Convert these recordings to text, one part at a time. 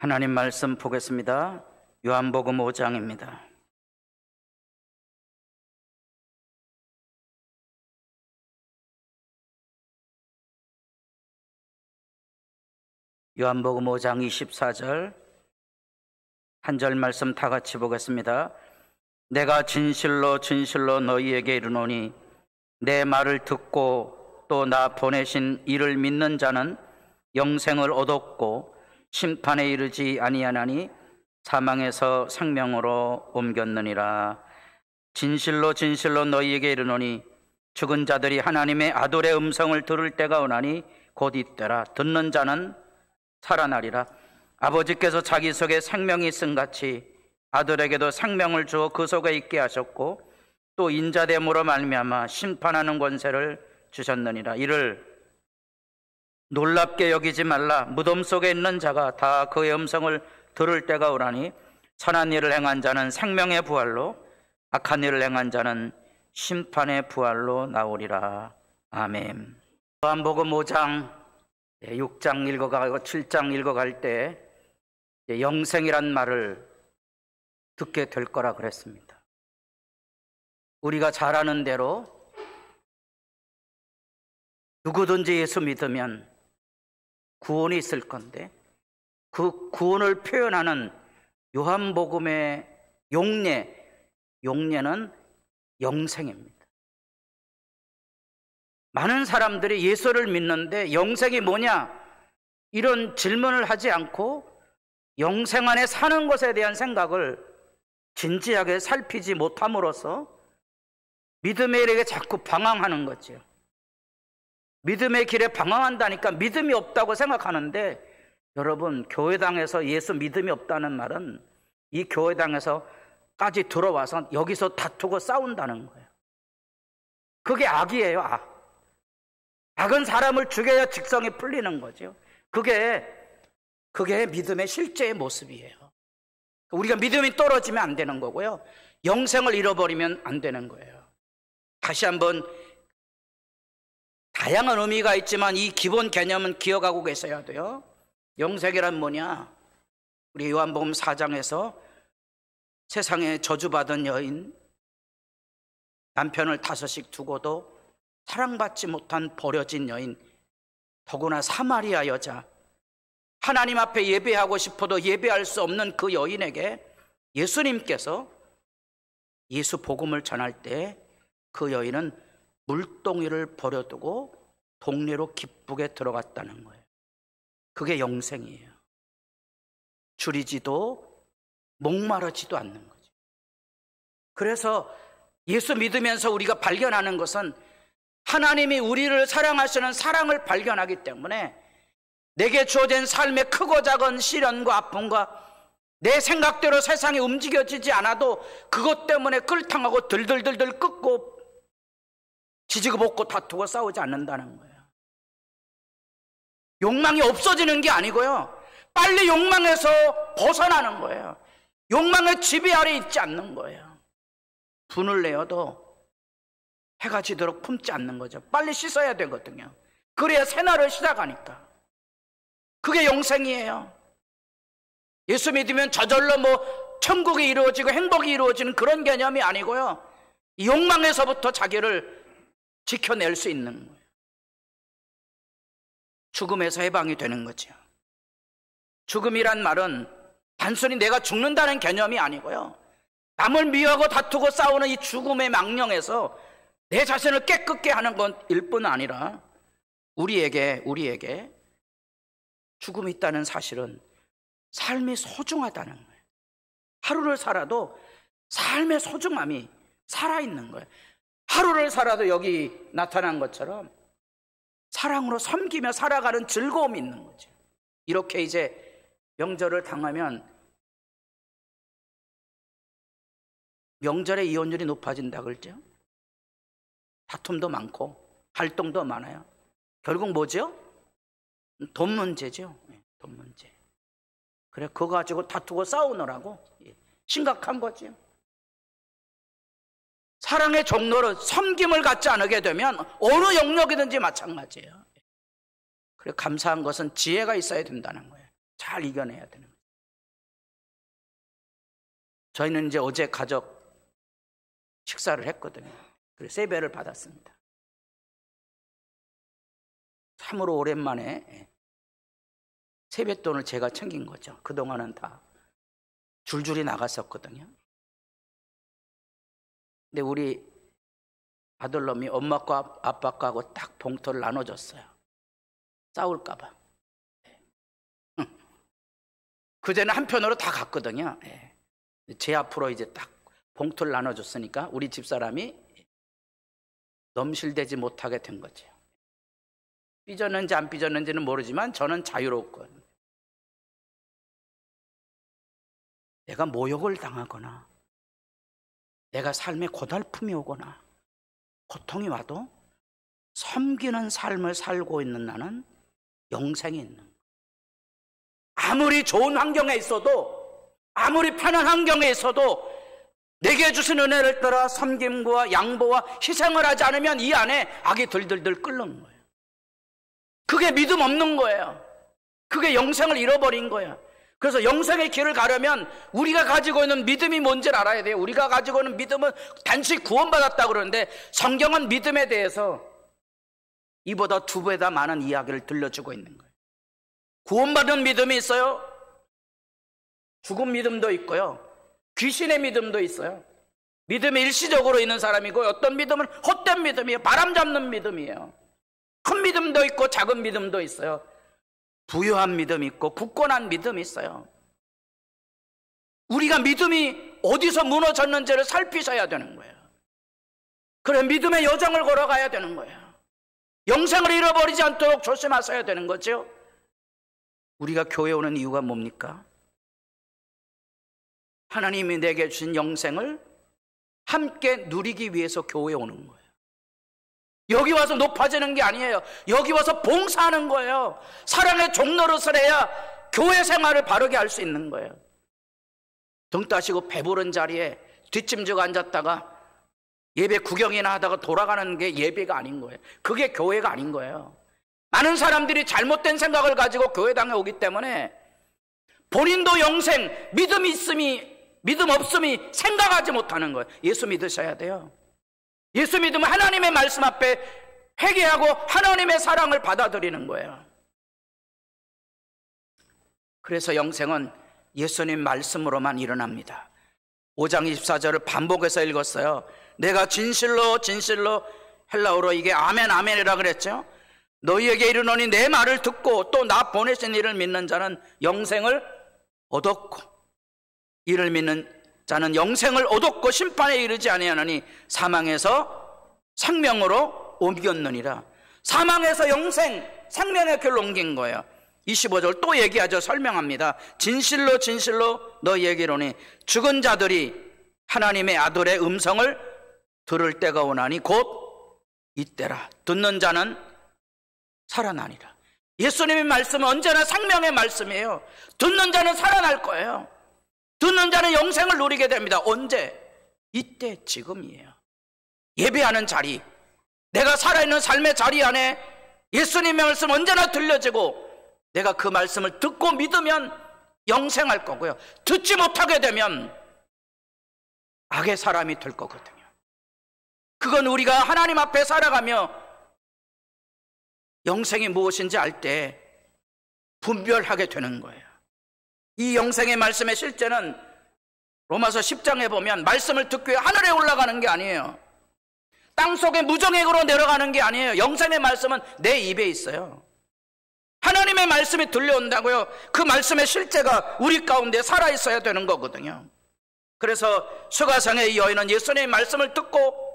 하나님 말씀 보겠습니다. 요한복음 5장입니다. 요한복음 5장 24절 한 절 말씀 다 같이 보겠습니다. 내가 진실로 진실로 너희에게 이르노니 내 말을 듣고 또 나 보내신 이를 믿는 자는 영생을 얻었고 심판에 이르지 아니하나니 사망에서 생명으로 옮겼느니라. 진실로 진실로 너희에게 이르노니 죽은 자들이 하나님의 아들의 음성을 들을 때가 오나니 곧 이때라. 듣는 자는 살아나리라. 아버지께서 자기 속에 생명이 있음 같이 아들에게도 생명을 주어 그 속에 있게 하셨고 또 인자됨으로 말미암아 심판하는 권세를 주셨느니라. 이를 놀랍게 여기지 말라. 무덤 속에 있는 자가 다 그의 음성을 들을 때가 오라니 선한 일을 행한 자는 생명의 부활로 악한 일을 행한 자는 심판의 부활로 나오리라. 아멘. 요한복음 5장 6장 읽어가고 7장 읽어갈 때 영생이란 말을 듣게 될 거라 그랬습니다. 우리가 잘 아는 대로 누구든지 예수 믿으면 구원이 있을 건데 그 구원을 표현하는 요한복음의 용례는 영생입니다. 많은 사람들이 예수를 믿는데 영생이 뭐냐? 이런 질문을 하지 않고 영생 안에 사는 것에 대한 생각을 진지하게 살피지 못함으로써 믿음의 길에 자꾸 방황하는 거죠. 믿음의 길에 방황한다니까 믿음이 없다고 생각하는데, 여러분, 교회당에서 예수 믿음이 없다는 말은 이 교회당에서까지 들어와서 여기서 다투고 싸운다는 거예요. 그게 악이에요. 악은 사람을 죽여야 직성이 풀리는 거죠. 그게 믿음의 실제의 모습이에요. 우리가 믿음이 떨어지면 안 되는 거고요, 영생을 잃어버리면 안 되는 거예요. 다시 한번, 다양한 의미가 있지만 이 기본 개념은 기억하고 계셔야 돼요. 영생이란 뭐냐? 우리 요한복음 4장에서 세상에 저주받은 여인, 남편을 5씩 두고도 사랑받지 못한 버려진 여인, 더구나 사마리아 여자, 하나님 앞에 예배하고 싶어도 예배할 수 없는 그 여인에게 예수님께서 예수 복음을 전할 때 그 여인은 물동이를 버려두고 동네로 기쁘게 들어갔다는 거예요. 그게 영생이에요. 줄이지도 목마르지도 않는 거죠. 그래서 예수 믿으면서 우리가 발견하는 것은 하나님이 우리를 사랑하시는 사랑을 발견하기 때문에 내게 주어진 삶의 크고 작은 시련과 아픔과 내 생각대로 세상이 움직여지지 않아도 그것 때문에 끌탕하고 들들들들 끓고 지지고 볶고 다투고 싸우지 않는다는 거예요. 욕망이 없어지는 게 아니고요, 빨리 욕망에서 벗어나는 거예요. 욕망의 지배 아래 있지 않는 거예요. 분을 내어도 해가 지도록 품지 않는 거죠. 빨리 씻어야 되거든요. 그래야 새날을 시작하니까. 그게 영생이에요. 예수 믿으면 저절로 천국이 이루어지고 행복이 이루어지는 그런 개념이 아니고요, 이 욕망에서부터 자기를 지켜낼 수 있는 거예요. 죽음에서 해방이 되는 거죠. 죽음이란 말은 단순히 내가 죽는다는 개념이 아니고요, 남을 미워하고 다투고 싸우는 이 죽음의 망령에서 내 자신을 깨끗게 하는 것일 뿐 아니라 우리에게 죽음이 있다는 사실은 삶이 소중하다는 거예요. 하루를 살아도 삶의 소중함이 살아있는 거예요. 하루를 살아도 여기 나타난 것처럼 사랑으로 섬기며 살아가는 즐거움이 있는 거죠. 이렇게 이제 명절을 당하면 명절의 이혼율이 높아진다 그러죠. 다툼도 많고 활동도 많아요. 결국 뭐죠? 돈 문제죠. 돈 문제. 그래, 그거 가지고 다투고 싸우느라고 심각한 거죠. 사랑의 종로를, 섬김을 갖지 않게 되면 어느 영역이든지 마찬가지예요. 그래, 감사한 것은 지혜가 있어야 된다는 거예요. 잘 이겨내야 되는 거예요. 저희는 이제 어제 가족 식사를 했거든요. 그래서 세배를 받았습니다. 참으로 오랜만에 세뱃돈을 제가 챙긴 거죠. 그동안은 다 줄줄이 나갔었거든요. 근데 우리 아들놈이 엄마 거 아빠 거하고 딱 봉투를 나눠줬어요. 싸울까 봐. 그제는 한편으로 다 갔거든요. 제 앞으로 이제 딱 봉투를 나눠줬으니까 우리 집사람이 넘실대지 못하게 된 거죠. 삐졌는지 안 삐졌는지는 모르지만 저는 자유롭고, 내가 모욕을 당하거나 내가 삶에 고달픔이 오거나 고통이 와도 섬기는 삶을 살고 있는 나는 영생이 있는 거예요. 아무리 좋은 환경에 있어도, 아무리 편한 환경에 있어도 내게 주신 은혜를 따라 섬김과 양보와 희생을 하지 않으면 이 안에 악이 들들들 끓는 거예요. 그게 믿음 없는 거예요. 그게 영생을 잃어버린 거예요. 그래서 영생의 길을 가려면 우리가 가지고 있는 믿음이 뭔지를 알아야 돼요. 우리가 가지고 있는 믿음은 단지 구원받았다고 그러는데 성경은 믿음에 대해서 이보다 2배다 많은 이야기를 들려주고 있는 거예요. 구원받은 믿음이 있어요. 죽은 믿음도 있고요. 귀신의 믿음도 있어요. 믿음이 일시적으로 있는 사람이고, 어떤 믿음은 헛된 믿음이에요. 바람 잡는 믿음이에요. 큰 믿음도 있고 작은 믿음도 있어요. 부유한 믿음이 있고 굳건한 믿음이 있어요. 우리가 믿음이 어디서 무너졌는지를 살피셔야 되는 거예요. 그래, 믿음의 여정을 걸어가야 되는 거예요. 영생을 잃어버리지 않도록 조심하셔야 되는 거죠. 우리가 교회 오는 이유가 뭡니까? 하나님이 내게 주신 영생을 함께 누리기 위해서 교회에 오는 거예요. 여기 와서 높아지는 게 아니에요. 여기 와서 봉사하는 거예요. 사랑의 종노릇을 해야 교회 생활을 바르게 할 수 있는 거예요. 등 따시고 배부른 자리에 뒷짐지고 앉았다가 예배 구경이나 하다가 돌아가는 게 예배가 아닌 거예요. 그게 교회가 아닌 거예요. 많은 사람들이 잘못된 생각을 가지고 교회당에 오기 때문에 본인도 영생, 믿음 없음이 생각하지 못하는 거예요. 예수 믿으셔야 돼요. 예수 믿으면 하나님의 말씀 앞에 회개하고 하나님의 사랑을 받아들이는 거예요. 그래서 영생은 예수님 말씀으로만 일어납니다. 5장 24절을 반복해서 읽었어요. 내가 진실로 진실로, 헬라어로 이게 아멘 아멘이라 그랬죠. 너희에게 이르노니 내 말을 듣고 또 나 보내신 이를 믿는 자는 영생을 얻었고, 이를 믿는 자는 영생을 얻었고 심판에 이르지 아니하느니 사망에서 생명으로 옮겼느니라. 사망에서 영생, 생명의 길로 옮긴 거예요. 25절 또 얘기하죠. 설명합니다. 진실로 진실로 너희에게 이르노니 죽은 자들이 하나님의 아들의 음성을 들을 때가 오나니 곧 이때라. 듣는 자는 살아나니라. 예수님의 말씀은 언제나 생명의 말씀이에요. 듣는 자는 살아날 거예요. 듣는 자는 영생을 누리게 됩니다. 언제? 이때, 지금이에요. 예배하는 자리, 내가 살아있는 삶의 자리 안에 예수님의 말씀 언제나 들려지고, 내가 그 말씀을 듣고 믿으면 영생할 거고요. 듣지 못하게 되면 악의 사람이 될 거거든요. 그건 우리가 하나님 앞에 살아가며 영생이 무엇인지 알 때 분별하게 되는 거예요. 이 영생의 말씀의 실제는 로마서 10장에 보면 말씀을 듣기 위해 하늘에 올라가는 게 아니에요. 땅속에 무정액으로 내려가는 게 아니에요. 영생의 말씀은 내 입에 있어요. 하나님의 말씀이 들려온다고요. 그 말씀의 실제가 우리 가운데 살아있어야 되는 거거든요. 그래서 수가성의 이 여인은 예수님의 말씀을 듣고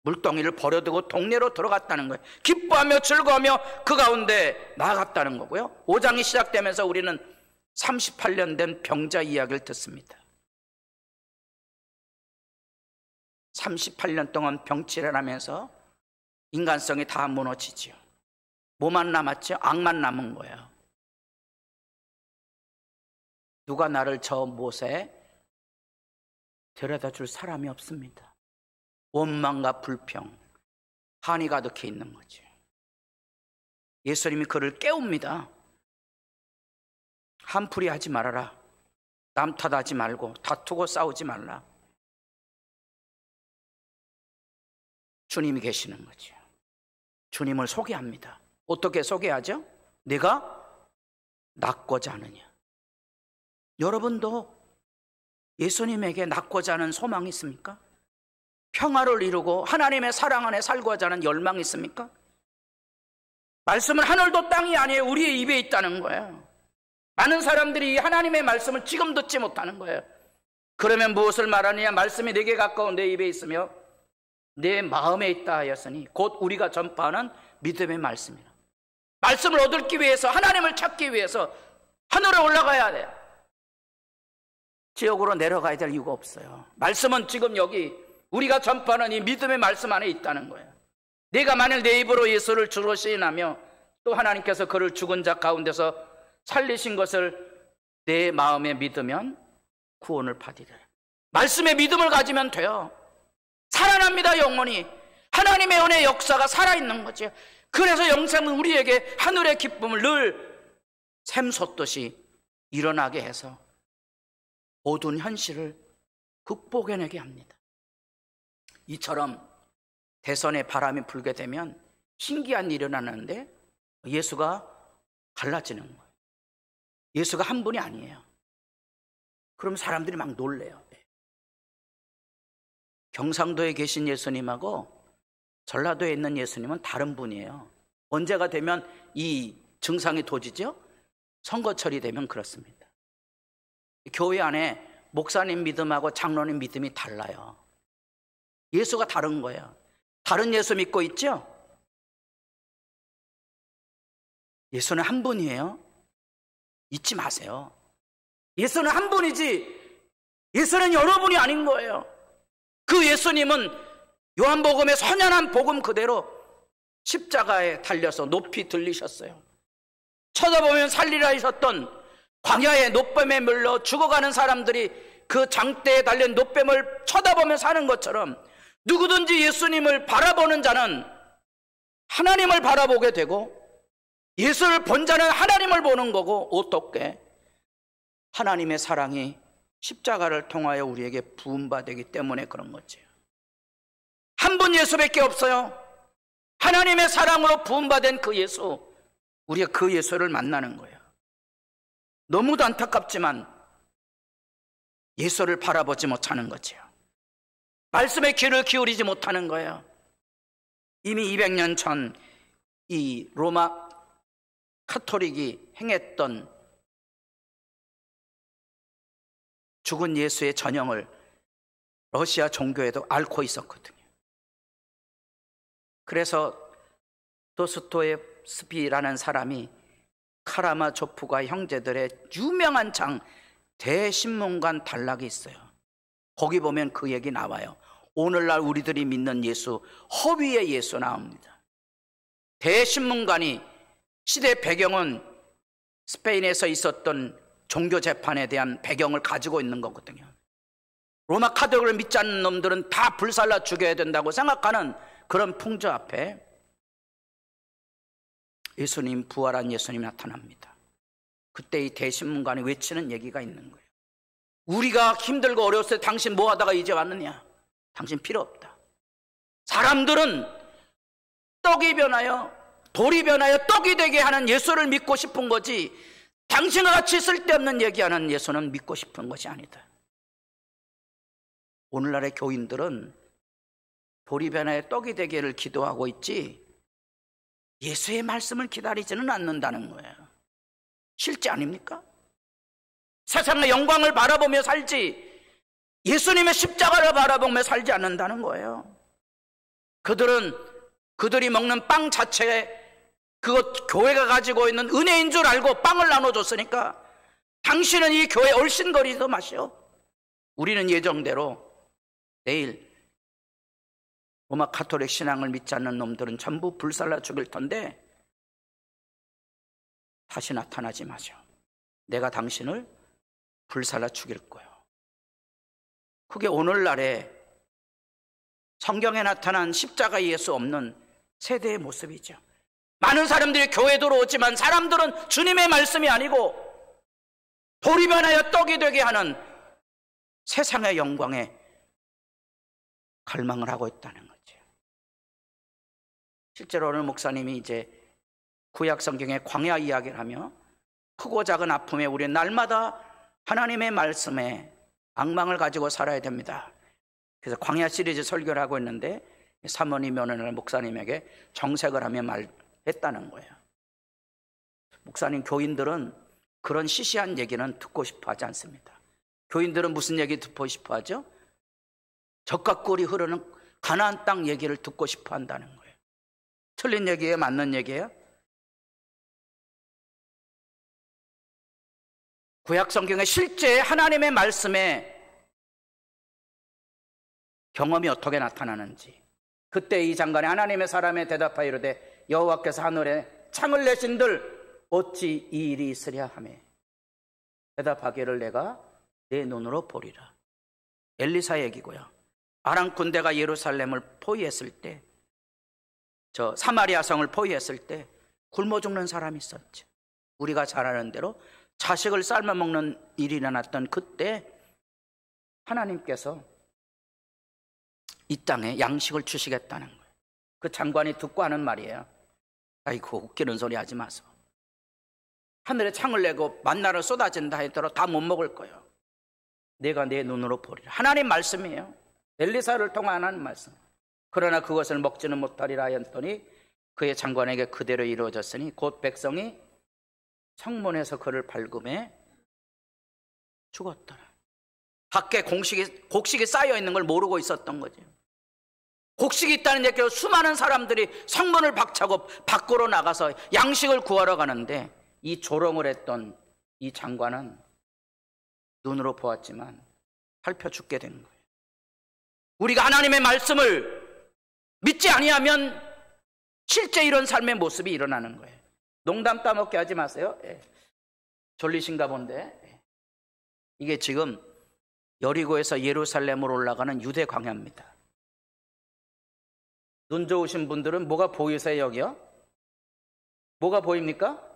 물동이를 버려두고 동네로 들어갔다는 거예요. 기뻐하며 즐거워하며 그 가운데 나아갔다는 거고요. 5장이 시작되면서 우리는 38년 된 병자 이야기를 듣습니다. 38년 동안 병치레를 하면서 인간성이 다 무너지죠. 뭐만 남았죠? 악만 남은 거예요. 누가 나를 저 못에 데려다 줄 사람이 없습니다. 원망과 불평, 한이 가득해 있는 거죠. 예수님이 그를 깨웁니다. 한풀이 하지 말아라. 남 탓하지 말고 다투고 싸우지 말라. 주님이 계시는 거죠. 주님을 소개합니다. 어떻게 소개하죠? 내가 낫고자 하느냐. 여러분도 예수님에게 낫고자 하는 소망이 있습니까? 평화를 이루고 하나님의 사랑 안에 살고자 하는 열망이 있습니까? 말씀은 하늘도 땅이 아니에요. 우리의 입에 있다는 거예요. 많은 사람들이 하나님의 말씀을 지금 듣지 못하는 거예요. 그러면 무엇을 말하느냐? 말씀이 내게 가까운 내 입에 있으며 내 마음에 있다 하였으니 곧 우리가 전파하는 믿음의 말씀이라. 말씀을 얻기 위해서, 하나님을 찾기 위해서 하늘에 올라가야 돼요. 지옥으로 내려가야 될 이유가 없어요. 말씀은 지금 여기 우리가 전파하는 이 믿음의 말씀 안에 있다는 거예요. 내가 만일 내 입으로 예수를 주로 시인하며 또 하나님께서 그를 죽은 자 가운데서 살리신 것을 내 마음에 믿으면 구원을 받으리라. 말씀의 믿음을 가지면 돼요. 살아납니다. 영혼이. 하나님의 은혜의 역사가 살아있는 거죠. 그래서 영생은 우리에게 하늘의 기쁨을 늘 샘솟듯이 일어나게 해서 어두운 현실을 극복해내게 합니다. 이처럼 대선에 바람이 불게 되면 신기한 일이 일어나는데 예수가 갈라지는 거예요. 예수가 한 분이 아니에요. 그럼 사람들이 막 놀래요. 경상도에 계신 예수님하고 전라도에 있는 예수님은 다른 분이에요. 언제가 되면 이 증상이 도지죠? 선거철이 되면 그렇습니다. 교회 안에 목사님 믿음하고 장로님 믿음이 달라요. 예수가 다른 거예요. 다른 예수 믿고 있죠? 예수는 한 분이에요. 잊지 마세요. 예수는 한 분이지 예수는 여러분이 아닌 거예요. 그 예수님은 요한복음의 선연한 복음 그대로 십자가에 달려서 높이 들리셨어요. 쳐다보면 살리라 하셨던 광야의 노뱀에 물려 죽어가는 사람들이 그 장대에 달린 노뱀을 쳐다보며 사는 것처럼 누구든지 예수님을 바라보는 자는 하나님을 바라보게 되고 예수를 본 자는 하나님을 보는 거고, 어떻게? 하나님의 사랑이 십자가를 통하여 우리에게 부음받기 때문에 그런 거죠. 한 분 예수밖에 없어요. 하나님의 사랑으로 부음받은 그 예수, 우리가 그 예수를 만나는 거예요. 너무도 안타깝지만 예수를 바라보지 못하는 거죠. 말씀에 귀를 기울이지 못하는 거예요. 이미 200년 전 이 로마 카톨릭이 행했던 죽은 예수의 전형을 러시아 종교에도 앓고 있었거든요. 그래서 도스토옙스키라는 사람이 카라마조프가 형제들의 유명한 장 대신문관 단락이 있어요. 거기 보면 그 얘기 나와요. 오늘날 우리들이 믿는 예수, 허위의 예수 나옵니다. 대신문관이 시대 배경은 스페인에서 있었던 종교 재판에 대한 배경을 가지고 있는 거거든요. 로마 카톨릭을 믿지 않는 놈들은 다 불살라 죽여야 된다고 생각하는 그런 풍조 앞에 예수님, 부활한 예수님이 나타납니다. 그때 이 대신문관이 외치는 얘기가 있는 거예요. 우리가 힘들고 어려웠을 때 당신 뭐 하다가 이제 왔느냐? 당신 필요 없다. 사람들은 떡이 변하여 돌이 변하여 떡이 되게 하는 예수를 믿고 싶은 거지, 당신과 같이 쓸데없는 얘기하는 예수는 믿고 싶은 것이 아니다. 오늘날의 교인들은 돌이 변하여 떡이 되기를 기도하고 있지 예수의 말씀을 기다리지는 않는다는 거예요. 실제 아닙니까? 세상의 영광을 바라보며 살지 예수님의 십자가를 바라보며 살지 않는다는 거예요. 그들이 먹는 빵 자체에 그것 교회가 가지고 있는 은혜인 줄 알고 빵을 나눠줬으니까 당신은 이 교회 얼씬거리도 마시오. 우리는 예정대로 내일 로마 카톨릭 신앙을 믿지 않는 놈들은 전부 불살라 죽일 텐데 다시 나타나지 마세요. 내가 당신을 불살라 죽일 거예요. 그게 오늘날의 성경에 나타난 십자가 예수 없는 세대의 모습이죠. 많은 사람들이 교회 들어오지만 사람들은 주님의 말씀이 아니고 돌이 변하여 떡이 되게 하는 세상의 영광에 갈망을 하고 있다는 거죠. 실제로 오늘 목사님이 이제 구약 성경의 광야 이야기를 하며 크고 작은 아픔에 우리 날마다 하나님의 말씀에 악망을 가지고 살아야 됩니다. 그래서 광야 시리즈 설교를 하고 있는데 사모님 어느 날 목사님에게 정색을 하며 말했다는 거예요. 목사님, 교인들은 그런 시시한 얘기는 듣고 싶어 하지 않습니다. 교인들은 무슨 얘기 듣고 싶어 하죠? 젖과 꿀이 흐르는 가나안 땅 얘기를 듣고 싶어 한다는 거예요. 틀린 얘기예요? 맞는 얘기예요? 구약 성경의 실제 하나님의 말씀에 경험이 어떻게 나타나는지, 그때 이 장관이 하나님의 사람에 대답하여 이르되 여호와께서 하늘에 창을 내신들 어찌 이 일이 있으랴 하며 대답하기를 내가 내 눈으로 보리라. 엘리사 얘기고요. 아람 군대가 예루살렘을 포위했을 때, 저 사마리아 성을 포위했을 때 굶어 죽는 사람이 있었죠. 우리가 잘 아는 대로 자식을 삶아 먹는 일이 일어났던 그때 하나님께서 이 땅에 양식을 주시겠다는 거예요. 그 장관이 듣고 하는 말이에요. 아이고, 웃기는 소리 하지 마소. 하늘에 창을 내고 만나를 쏟아진다 하더라도 다 못 먹을 거예요. 내가 내 눈으로 보리라. 하나님 말씀이에요. 엘리사를 통한 하나님 말씀. 그러나 그것을 먹지는 못하리라 하였더니 그의 장관에게 그대로 이루어졌으니 곧 백성이 성문에서 그를 밟음에 죽었더라. 밖에 곡식이 쌓여 있는 걸 모르고 있었던 거죠. 곡식이 있다는 얘기로 수많은 사람들이 성문을 박차고 밖으로 나가서 양식을 구하러 가는데 이 조롱을 했던 이 장관은 눈으로 보았지만 밟혀 죽게 된 거예요. 우리가 하나님의 말씀을 믿지 아니하면 실제 이런 삶의 모습이 일어나는 거예요. 농담 따먹게 하지 마세요. 졸리신가 본데. 이게 지금 여리고에서 예루살렘으로 올라가는 유대 광야입니다. 눈 좋으신 분들은 뭐가 보이세요? 여기요? 뭐가 보입니까?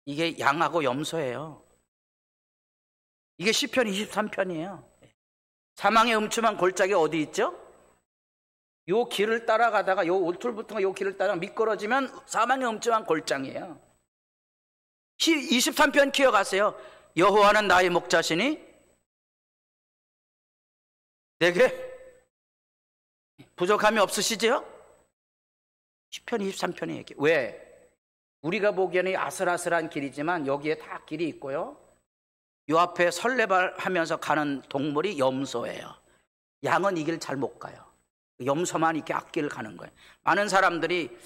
이게 양하고 염소예요. 이게 시편 23편이에요. 사망의 음침한 골짜기 어디 있죠? 요 길을 따라가다가 요 울툴부터 요 길을 따라가 미끄러지면 사망의 음침한 골장이에요. 23편 기억하세요. 여호와는 나의 목자시니 내게 부족함이 없으시지요? 시편 23편의 얘기. 왜? 우리가 보기에는 아슬아슬한 길이지만 여기에 다 길이 있고요. 요 앞에 설레발하면서 가는 동물이 염소예요. 양은 이 길 잘 못 가요. 염소만 이렇게 앞길을 가는 거예요. 많은 사람들이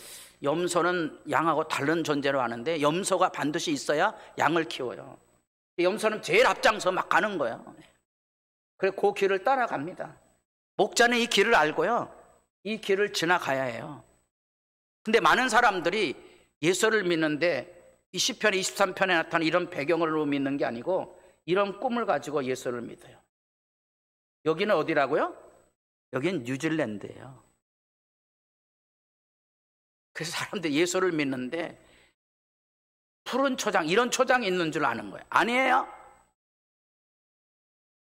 염소는 양하고 다른 존재로 아는데 염소가 반드시 있어야 양을 키워요. 염소는 제일 앞장서 막 가는 거예요. 그래서 그 길을 따라갑니다. 목자는 이 길을 알고요. 이 길을 지나가야 해요. 근데 많은 사람들이 예수를 믿는데 이 시편 23편에 나타난 이런 배경으로 믿는 게 아니고 이런 꿈을 가지고 예수를 믿어요. 여기는 어디라고요? 여긴 뉴질랜드예요. 그래서 사람들이 예수를 믿는데 푸른 초장, 이런 초장이 있는 줄 아는 거예요. 아니에요.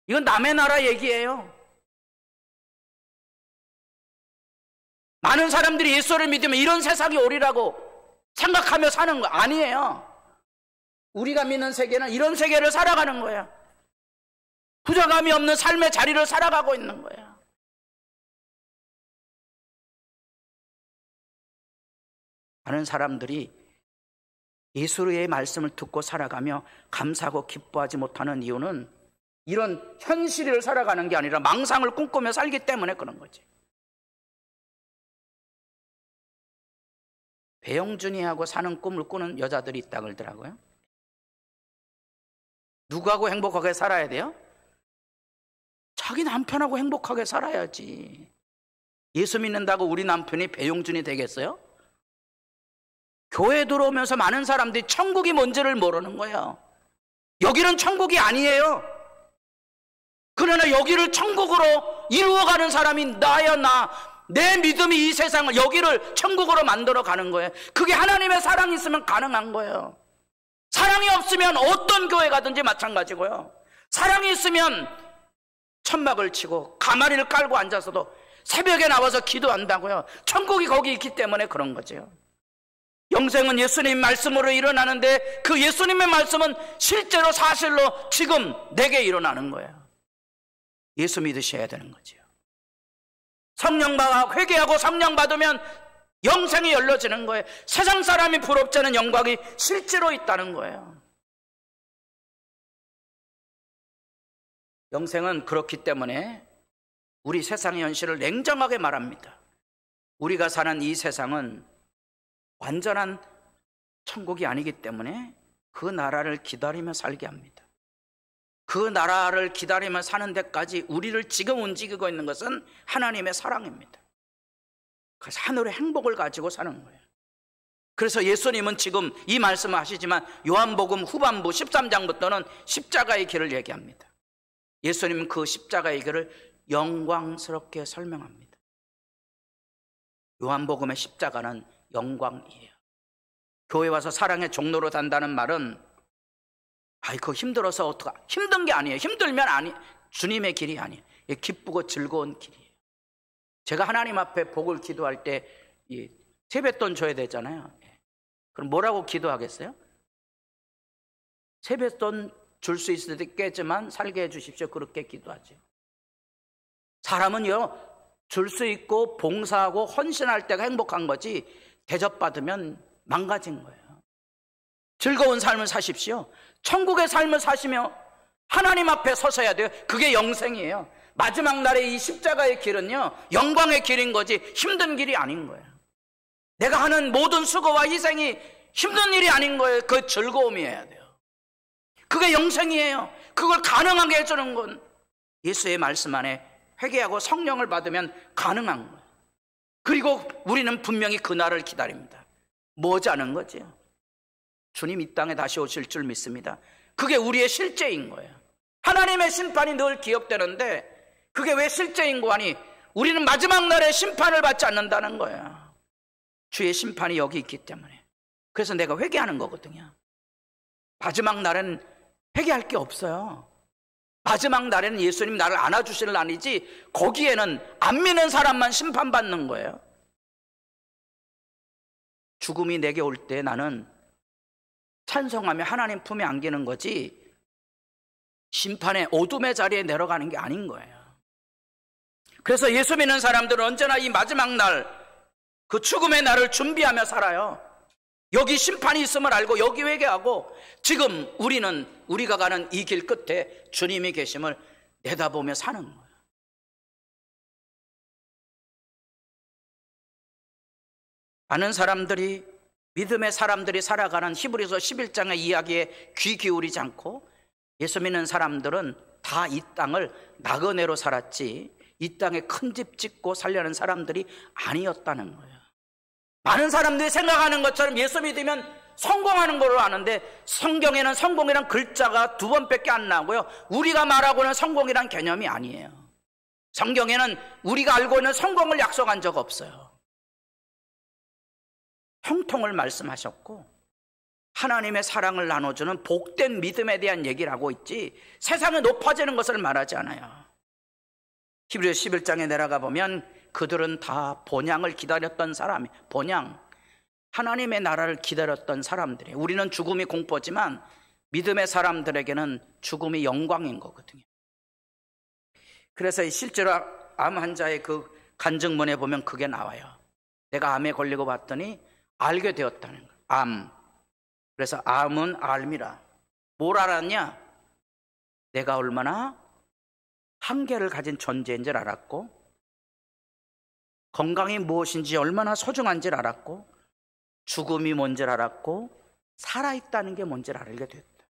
이건 남의 나라 얘기예요. 많은 사람들이 예수를 믿으면 이런 세상이 오리라고 생각하며 사는 거 아니에요. 우리가 믿는 세계는 이런 세계를 살아가는 거예요. 부족함이 없는 삶의 자리를 살아가고 있는 거예요. 많은 사람들이 예수의 말씀을 듣고 살아가며 감사하고 기뻐하지 못하는 이유는 이런 현실을 살아가는 게 아니라 망상을 꿈꾸며 살기 때문에 그런 거지. 배영준이하고 사는 꿈을 꾸는 여자들이 있다 그러더라고요. 누구하고 행복하게 살아야 돼요? 자기 남편하고 행복하게 살아야지. 예수 믿는다고 우리 남편이 배용준이 되겠어요? 교회 들어오면서 많은 사람들이 천국이 뭔지를 모르는 거예요. 여기는 천국이 아니에요. 그러나 여기를 천국으로 이루어가는 사람이 나야 나. 내 믿음이 이 세상을 여기를 천국으로 만들어 가는 거예요. 그게 하나님의 사랑이 있으면 가능한 거예요. 사랑이 없으면 어떤 교회 가든지 마찬가지고요. 사랑이 있으면 천막을 치고 가마리를 깔고 앉아서도 새벽에 나와서 기도한다고요. 천국이 거기 있기 때문에 그런 거죠. 영생은 예수님 말씀으로 일어나는데 그 예수님의 말씀은 실제로 사실로 지금 내게 일어나는 거예요. 예수 믿으셔야 되는 거죠. 성령과 회개하고 성령 받으면 영생이 열려지는 거예요. 세상 사람이 부럽지 않은 영광이 실제로 있다는 거예요. 영생은 그렇기 때문에 우리 세상의 현실을 냉정하게 말합니다. 우리가 사는 이 세상은 완전한 천국이 아니기 때문에 그 나라를 기다리며 살게 합니다. 그 나라를 기다리며 사는 데까지 우리를 지금 움직이고 있는 것은 하나님의 사랑입니다. 그래서 하늘의 행복을 가지고 사는 거예요. 그래서 예수님은 지금 이 말씀을 하시지만 요한복음 후반부 13장부터는 십자가의 길을 얘기합니다. 예수님은 그 십자가의 길을 영광스럽게 설명합니다. 요한복음의 십자가는 영광이에요. 교회 와서 사랑의 종로로 산다는 말은 그거 힘들어서 어떡하, 힘든 게 아니에요. 힘들면 주님의 길이 아니에요. 기쁘고 즐거운 길이에요. 제가 하나님 앞에 복을 기도할 때 세뱃돈 줘야 되잖아요. 그럼 뭐라고 기도하겠어요? 세뱃돈 줄 수 있을 때 깨지만 살게 해주십시오. 그렇게 기도하죠. 사람은요, 줄 수 있고 봉사하고 헌신할 때가 행복한 거지 대접받으면 망가진 거예요. 즐거운 삶을 사십시오. 천국의 삶을 사시며 하나님 앞에 서셔야 돼요. 그게 영생이에요. 마지막 날의 이 십자가의 길은요, 영광의 길인 거지 힘든 길이 아닌 거예요. 내가 하는 모든 수고와 희생이 힘든 일이 아닌 거예요. 그 즐거움이어야 돼요. 그게 영생이에요. 그걸 가능하게 해주는 건 예수의 말씀 안에 회개하고 성령을 받으면 가능한 거예요. 그리고 우리는 분명히 그날을 기다립니다. 뭐자는 거죠. 주님 이 땅에 다시 오실 줄 믿습니다. 그게 우리의 실제인 거예요. 하나님의 심판이 늘 기억되는데 그게 왜 실제인 거 아니? 우리는 마지막 날에 심판을 받지 않는다는 거예요. 주의 심판이 여기 있기 때문에. 그래서 내가 회개하는 거거든요. 마지막 날은 회개할 게 없어요. 마지막 날에는 예수님 나를 안아주실 날이지 거기에는 안 믿는 사람만 심판받는 거예요. 죽음이 내게 올 때 나는 찬송하며 하나님 품에 안기는 거지 심판의 어둠의 자리에 내려가는 게 아닌 거예요. 그래서 예수 믿는 사람들은 언제나 이 마지막 날, 그 죽음의 날을 준비하며 살아요. 여기 심판이 있음을 알고 여기 회개하고 지금 우리가 가는 이 길 끝에 주님이 계심을 내다보며 사는 거예요. 많은 사람들이, 믿음의 사람들이 살아가는 히브리서 11장의 이야기에 귀 기울이지 않고 예수 믿는 사람들은 다 이 땅을 나그네로 살았지 이 땅에 큰 집 짓고 살려는 사람들이 아니었다는 거예요. 많은 사람들이 생각하는 것처럼 예수 믿으면 성공하는 걸로 아는데 성경에는 성공이란 글자가 2번밖에 안 나오고요. 우리가 말하고는 성공이란 개념이 아니에요. 성경에는 우리가 알고 있는 성공을 약속한 적 없어요. 형통을 말씀하셨고 하나님의 사랑을 나눠주는 복된 믿음에 대한 얘기를 하고 있지 세상에 높아지는 것을 말하지 않아요. 히브리서 11장에 내려가 보면 그들은 다 본향을 기다렸던 사람이, 본향, 하나님의 나라를 기다렸던 사람들이에요. 우리는 죽음이 공포지만 믿음의 사람들에게는 죽음이 영광인 거거든요. 그래서 실제로 암 환자의 그 간증문에 보면 그게 나와요. 내가 암에 걸리고 봤더니 알게 되었다는 거예요. 암. 그래서 암은 알미라. 뭘 알았냐? 내가 얼마나 한계를 가진 존재인 줄 알았고 건강이 무엇인지 얼마나 소중한지를 알았고 죽음이 뭔지를 알았고 살아있다는 게 뭔지를 알게 됐다.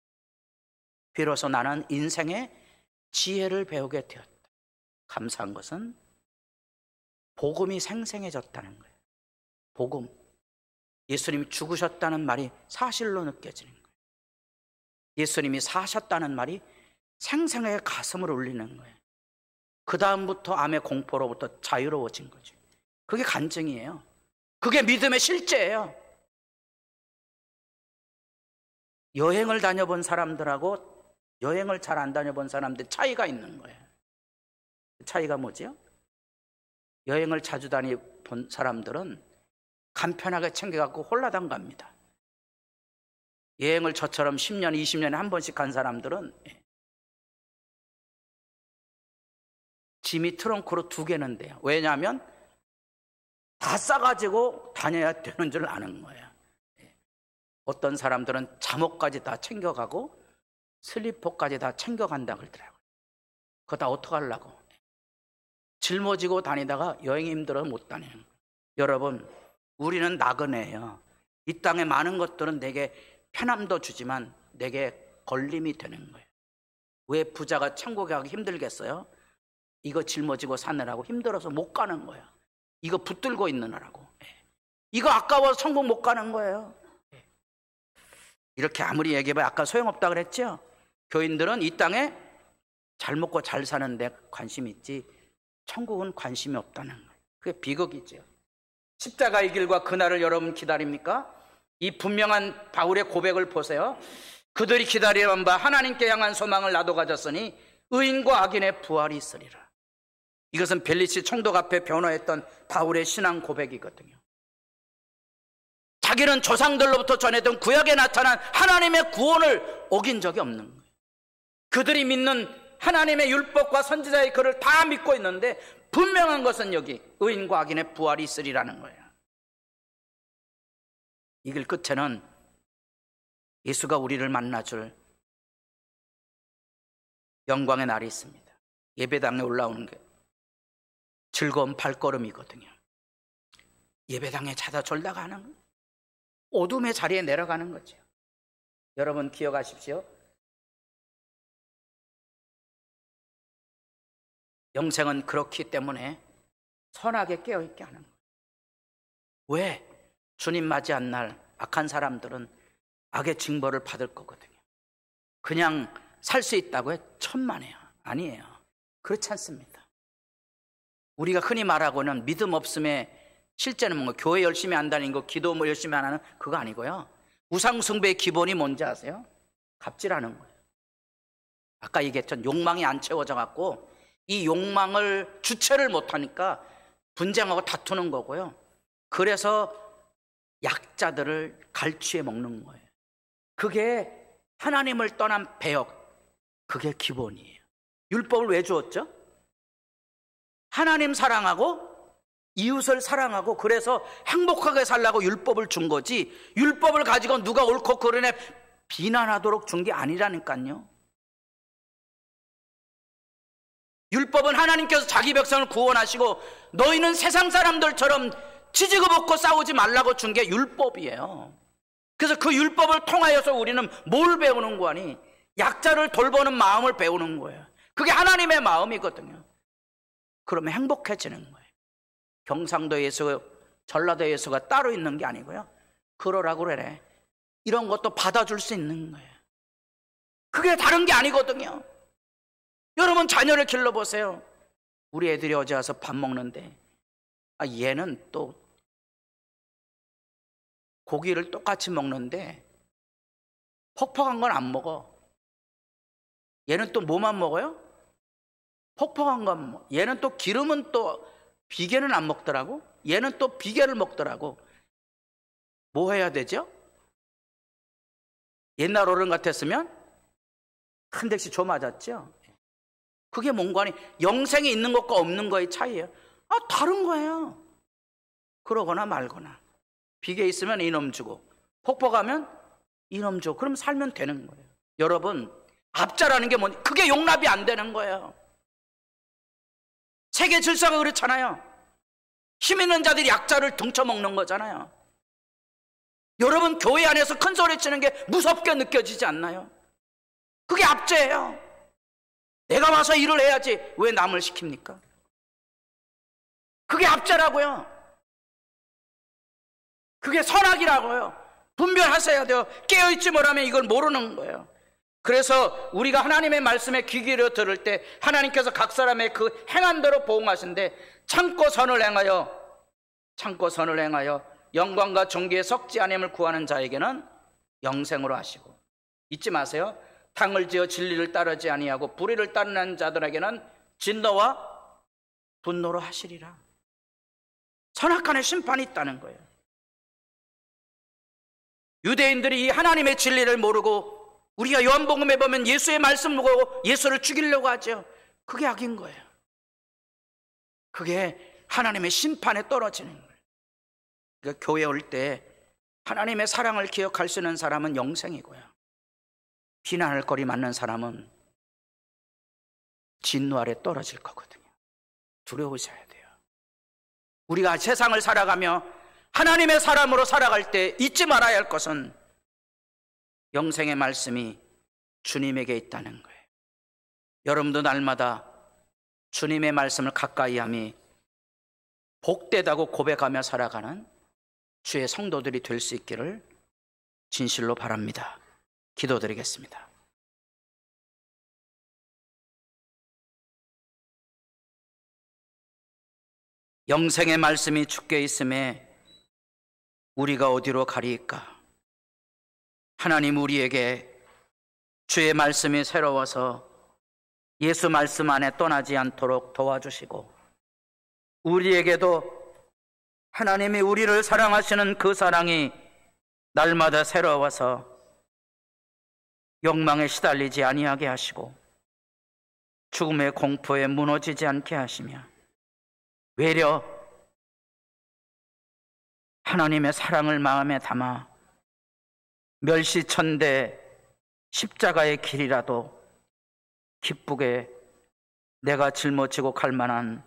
비로소 나는 인생의 지혜를 배우게 되었다. 감사한 것은 복음이 생생해졌다는 거예요. 복음. 예수님이 죽으셨다는 말이 사실로 느껴지는 거예요. 예수님이 사셨다는 말이 생생하게 가슴을 울리는 거예요. 그 다음부터 암의 공포로부터 자유로워진 거죠. 그게 간증이에요. 그게 믿음의 실제예요. 여행을 다녀본 사람들하고 여행을 잘 안 다녀본 사람들 차이가 있는 거예요. 차이가 뭐죠? 여행을 자주 다녀본 사람들은 간편하게 챙겨갖고 홀라당 갑니다. 여행을 저처럼 10년, 20년에 한 번씩 간 사람들은 짐이 트렁크로 2개는 돼요. 왜냐하면 다 싸가지고 다녀야 되는 줄 아는 거예요. 어떤 사람들은 잠옷까지 다 챙겨가고 슬리퍼까지 다 챙겨간다 그러더라고요. 그거 다 어떡하려고. 짊어지고 다니다가 여행이 힘들어서 못 다녀요. 여러분, 우리는 나그네예요. 이 땅에 많은 것들은 내게 편함도 주지만 내게 걸림이 되는 거예요. 왜 부자가 천국에 가기 힘들겠어요? 이거 짊어지고 사느라고 힘들어서 못 가는 거예요. 이거 붙들고 있느라고. 이거 아까워서 천국 못 가는 거예요. 이렇게 아무리 얘기해봐야 아까 소용없다 그랬죠? 교인들은 이 땅에 잘 먹고 잘 사는데 관심이 있지 천국은 관심이 없다는 거예요. 그게 비극이죠. 십자가의 길과 그날을 여러분 기다립니까? 이 분명한 바울의 고백을 보세요. 그들이 기다리는 바 하나님께 향한 소망을 나도 가졌으니 의인과 악인의 부활이 있으리라. 이것은 벨리시 총독 앞에 변호했던 바울의 신앙 고백이거든요. 자기는 조상들로부터 전해던 구약에 나타난 하나님의 구원을 어긴 적이 없는 거예요. 그들이 믿는 하나님의 율법과 선지자의 글을 다 믿고 있는데 분명한 것은 여기 의인과 악인의 부활이 있으리라는 거예요. 이 길 끝에는 예수가 우리를 만나줄 영광의 날이 있습니다. 예배당에 올라오는 게 즐거운 발걸음이거든요. 예배당에 찾아 졸다가는 거예요. 어둠의 자리에 내려가는 거죠. 여러분 기억하십시오. 영생은 그렇기 때문에 선하게 깨어있게 하는 거예요. 왜? 주님 맞이한 날 악한 사람들은 악의 징벌을 받을 거거든요. 그냥 살 수 있다고 해 천만에요. 아니에요. 그렇지 않습니다. 우리가 흔히 말하고는 믿음 없음에 실제는 뭔가 교회 열심히 안 다니는 거, 기도 뭐 열심히 안 하는 그거 아니고요. 우상 숭배의 기본이 뭔지 아세요? 갑질하는 거예요. 아까 얘기했던 욕망이 안 채워져 갖고 이 욕망을 주체를 못하니까 분쟁하고 다투는 거고요. 그래서 약자들을 갈취해 먹는 거예요. 그게 하나님을 떠난 배역, 그게 기본이에요. 율법을 왜 주었죠? 하나님 사랑하고 이웃을 사랑하고 그래서 행복하게 살라고 율법을 준 거지, 율법을 가지고 누가 옳고 그르네 비난하도록 준 게 아니라니까요. 율법은 하나님께서 자기 백성을 구원하시고 너희는 세상 사람들처럼 지지고 볶고 싸우지 말라고 준 게 율법이에요. 그래서 그 율법을 통하여서 우리는 뭘 배우는 거니? 약자를 돌보는 마음을 배우는 거예요. 그게 하나님의 마음이거든요. 그러면 행복해지는 거예요. 경상도 예수, 전라도 예수가 따로 있는 게 아니고요. 그러라고 그래. 이런 것도 받아줄 수 있는 거예요. 그게 다른 게 아니거든요. 여러분 자녀를 길러보세요. 우리 애들이 어제 와서 밥 먹는데 얘는 또 고기를 똑같이 먹는데 퍽퍽한 건 안 먹어. 얘는 또 뭐만 먹어요? 퍽퍽한 건 먹어. 얘는 또 기름은 또 비계는 안 먹더라고. 얘는 또 비계를 먹더라고. 뭐 해야 되죠? 옛날 어른 같았으면 한 대씩 줘 맞았죠. 그게 뭔가 아니 영생이 있는 것과 없는 거의 차이예요. 다른 거예요. 그러거나 말거나. 비계 있으면 이놈 주고 퍽퍽하면 이놈 주고 그럼 살면 되는 거예요. 여러분 압자라는 게 뭐니? 그게 용납이 안 되는 거예요. 세계 질서가 그렇잖아요. 힘 있는 자들이 약자를 등쳐먹는 거잖아요. 여러분 교회 안에서 큰 소리 치는 게 무섭게 느껴지지 않나요? 그게 압제예요. 내가 와서 일을 해야지 왜 남을 시킵니까? 그게 압제라고요. 그게 선악이라고요. 분별하셔야 돼요. 깨어있지 못하면 이걸 모르는 거예요. 그래서 우리가 하나님의 말씀에 귀 기울여 들을 때 하나님께서 각 사람의 그 행한 대로 보응하신데 참고 선을 행하여 영광과 존귀에 썩지 아님을 구하는 자에게는 영생으로 하시고 잊지 마세요. 탕을 지어 진리를 따르지 아니하고 불의를 따르는 자들에게는 진노와 분노로 하시리라. 선악간의 심판이 있다는 거예요. 유대인들이 이 하나님의 진리를 모르고 우리가 요한복음에 보면 예수의 말씀을 보고 예수를 죽이려고 하죠. 그게 악인 거예요. 그게 하나님의 심판에 떨어지는 거예요. 그러니까 교회 올 때 하나님의 사랑을 기억할 수 있는 사람은 영생이고요, 비난할 거리 많는 사람은 진노 아래 떨어질 거거든요. 두려우셔야 돼요. 우리가 세상을 살아가며 하나님의 사람으로 살아갈 때 잊지 말아야 할 것은 영생의 말씀이 주님에게 있다는 거예요. 여러분도 날마다 주님의 말씀을 가까이 함이 복되다고 고백하며 살아가는 주의 성도들이 될 수 있기를 진실로 바랍니다. 기도드리겠습니다. 영생의 말씀이 주께 있음에 우리가 어디로 가리이까? 하나님, 우리에게 주의 말씀이 새로워서 예수 말씀 안에 떠나지 않도록 도와주시고, 우리에게도 하나님이 우리를 사랑하시는 그 사랑이 날마다 새로워서 욕망에 시달리지 아니하게 하시고 죽음의 공포에 무너지지 않게 하시며 외려 하나님의 사랑을 마음에 담아 멸시천대 십자가의 길이라도 기쁘게 내가 짊어지고 갈 만한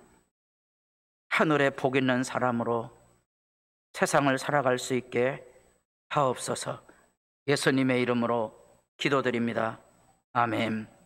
하늘에 복 있는 사람으로 세상을 살아갈 수 있게 하옵소서. 예수님의 이름으로 기도드립니다. 아멘.